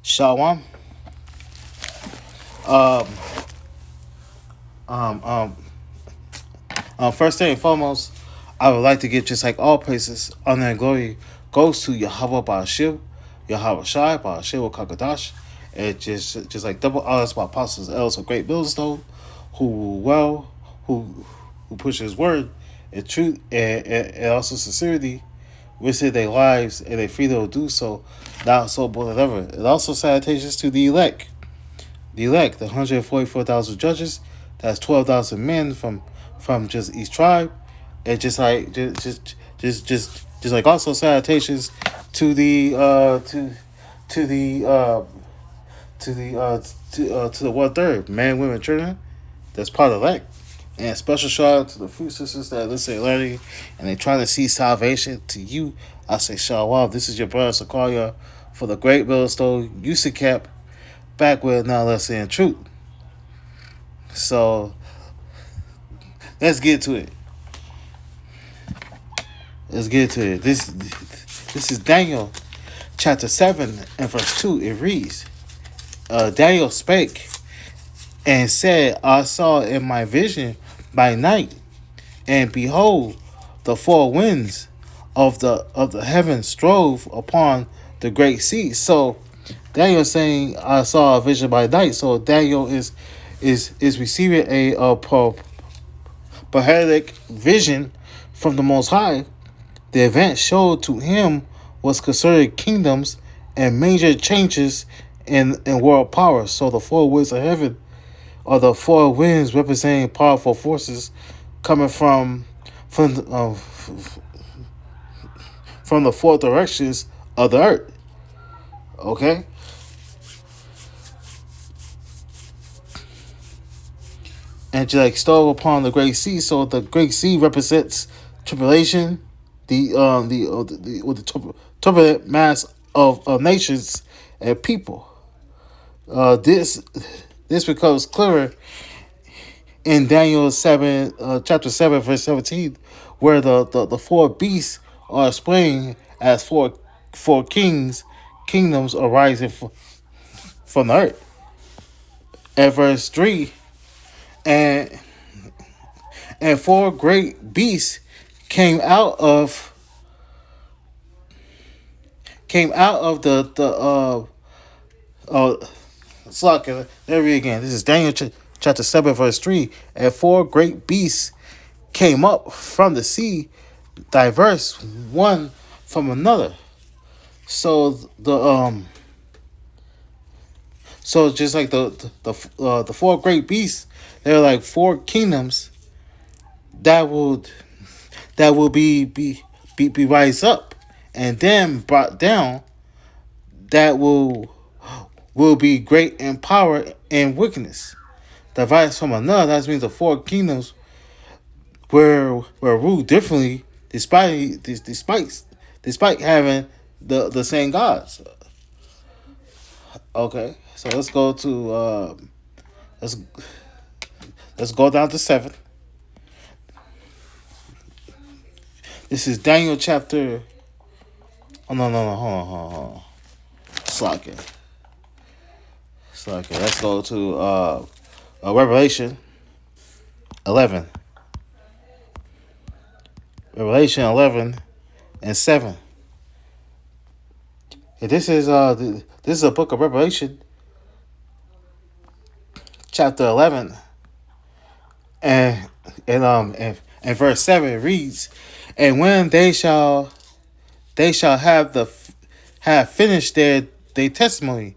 Shalom. Um, um, um, First thing and foremost, I would like to give just like all praises, honor and glory goes to Yahweh Ba'ashib, Yahweh Shai, Ba'ashib Kakadash, and just like double honors my apostles, elders of great millstone, who well, who who push his word and truth and also sincerity, risking their lives and their freedom to do so, now so more than ever. And also salutations to the elect. The 144,000 judges, that's 12,000 men from just each tribe, and just like also salutations to the to the to the 1/3 man, women, children. That's part of that. And special shout out to the food sisters that listen and learning, and they trying to see salvation. To you, I say shalom. This is your brother Sakaria for the Great Millstone USICAP, back with now let's say in truth. So let's get to it. Let's get to it. This is Daniel chapter 7 and verse 2. It reads, Daniel spake and said, I saw in my vision by night, and behold, the four winds of the heaven strove upon the great sea. So Daniel saying, I saw a vision by night. So Daniel is receiving a prophetic vision from the Most High. The event showed to him was concerning kingdoms and major changes in world power. So the four winds of heaven are the four winds representing powerful forces coming from from the four directions of the earth. Okay, and to like stove upon the great sea. So the great sea represents tribulation, the turbulent mass of nations and people. This becomes clearer in Daniel 7, chapter 7, verse 17, where the four beasts are explained as four kingdoms arising from the earth. At verse 3, and and four great beasts came out of the Slock. There we again. This is Daniel chapter 7, verse 3. And four great beasts came up from the sea, diverse one from another. So so just like the four great beasts, they're like four kingdoms that will be rise up and then brought down, that will be great in power and wickedness. Divided from another, that means the four kingdoms were ruled differently despite having the same gods. Okay, so let's go to let's let's go down to 7. This is Daniel chapter. Oh no, hold on. Slack it. Let's go to Revelation 11. Revelation 11 and 7. And this is a book of Revelation, chapter 11, and verse 7 reads, and when they shall have finished their testimony,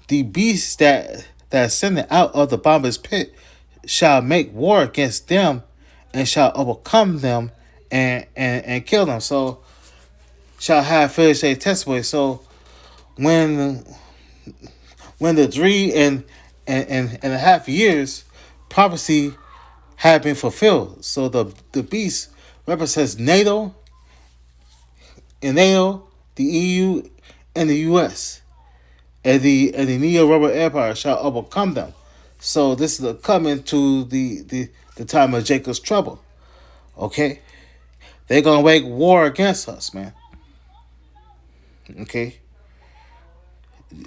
the beast that ascended out of the bottomless pit shall make war against them, and shall overcome them and kill them. So shall have finished their testimony. So when the 3.5 years prophecy had been fulfilled, so the beast represents NATO, the EU, and the US, and the Neo-Roman Empire shall overcome them. So this is coming to the time of Jacob's trouble. Okay, they're gonna make war against us, man. Okay,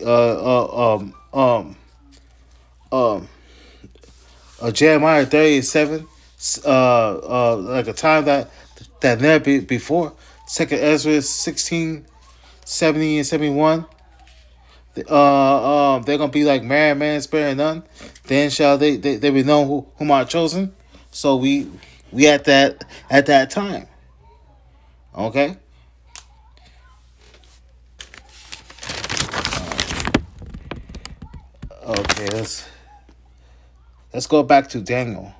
um Jeremiah 37, like a time that never be before. Second Ezra 16, 70 and 71. They're gonna be like married man sparing none. Then shall they be known whom are chosen. So we at that time. Okay. Okay. Let's go back to Daniel.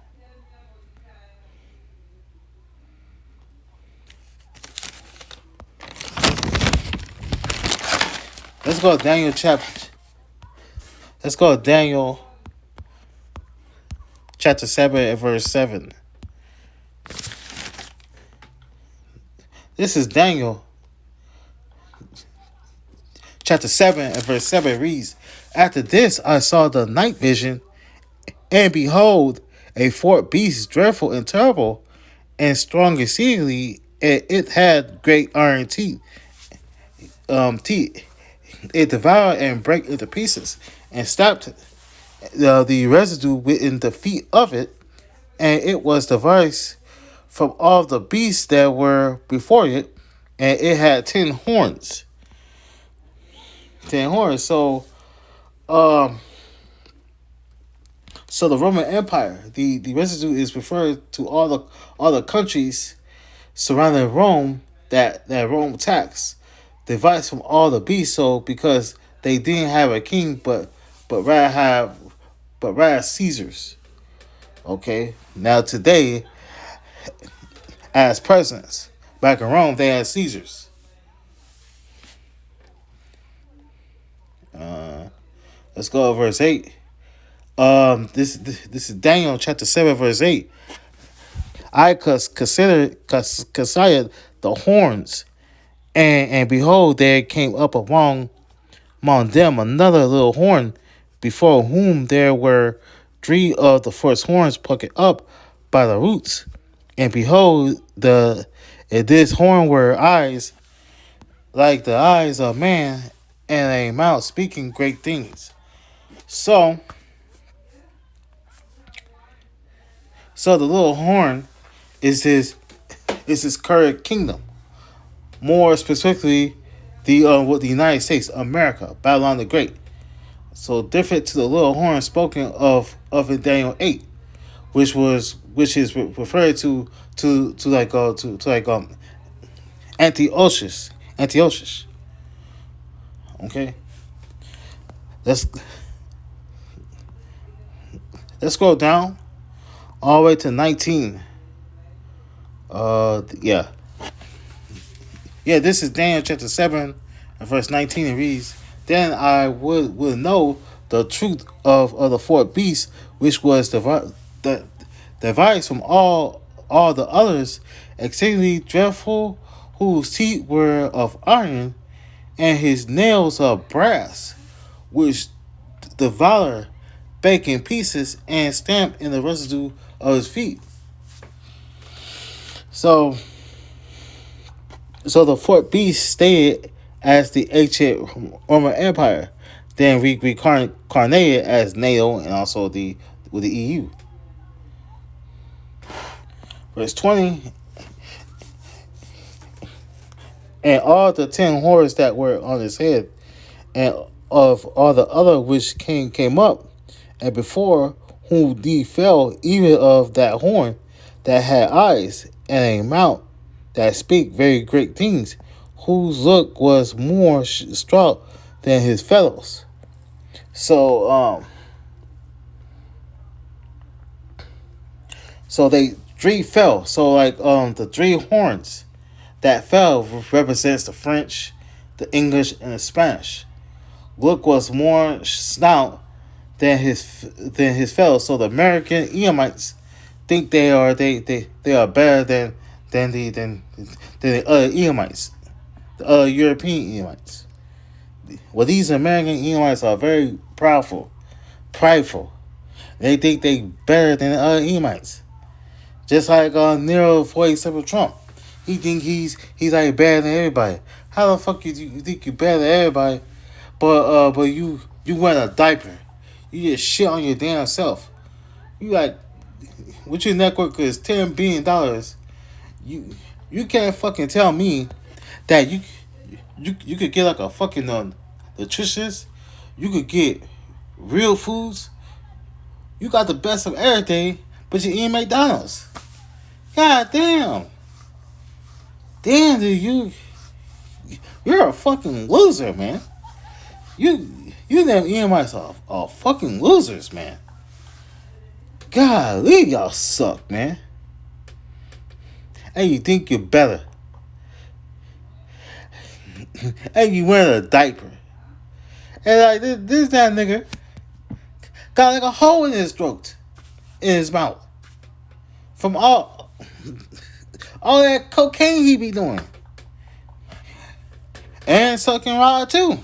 Let's go to Daniel chapter. Let's go to Daniel chapter 7 and verse 7. This is Daniel chapter 7 and verse 7 reads, After this I saw the night vision, and behold, a fourth beast, dreadful and terrible, and strong exceedingly, and it had great iron teeth. It devoured and brake into pieces, and stopped the residue within the feet of it, and it was devised from all the beasts that were before it, and it had 10 horns. 10 horns. Um, so the Roman Empire, the residue is referred to all the countries surrounding Rome that Rome taxed, divides from all the beasts. So because they didn't have a king, but rather have but rather Caesars. Okay, now today as presidents, back in Rome they had Caesars. Uh, let's go to verse 8. This is Daniel chapter 7 verse 8. I considered the horns, and behold, there came up among them another little horn, before whom there were three of the first horns plucked up by the roots. And behold, the in this horn were eyes like the eyes of man, and a mouth speaking great things. So, so the little horn is his current kingdom. More specifically, the United States, America, Babylon the Great. So different to the little horn spoken of in Daniel 8, which is referred to like to like Antiochus. Okay, let's let's scroll down all the way to 19. Yeah, yeah. This is Daniel chapter 7 and verse 19. It reads, "Then I would know the truth of the fourth beast, which was the devised from all the others, exceedingly dreadful, whose teeth were of iron, and his nails of brass, which devoured, bake in pieces, and stamped in the residue of his feet." So, so the fourth beast stayed as the ancient Roman Empire, then reincarnated as NATO and also the with the EU. Verse 20, and all the 10 horns that were on his head, and of all the other which came up, and before whom thee fell, even of that horn that had eyes, and a mouth that speak very great things, whose look was more stroud than his fellows. So so they three fell. So like the 3 horns that fell represents the French, the English, and the Spanish. Look was more snout than his fellows. So the American Edomites think they are better than the other Edomites, the other European Edomites. Well, these American Edomites are very prideful. They think they better than the other Edomites. Just like Nero before he accepted Trump, he think he's like better than everybody. How the fuck you think you better than everybody? but you wear a diaper. You just shit on your damn self. You like, what your network is $10 billion. You can't fucking tell me that you could get like a fucking nutritionist. You could get real foods. You got the best of everything, but you eat McDonald's. God damn. Damn, dude, you're a fucking loser, man. You damn EMIs are fucking losers, man. Golly, y'all suck, man. And you think you're better. And you wearing a diaper. And like this that nigga got like a hole in his throat, in his mouth, from all that cocaine he be doing, and sucking rod too.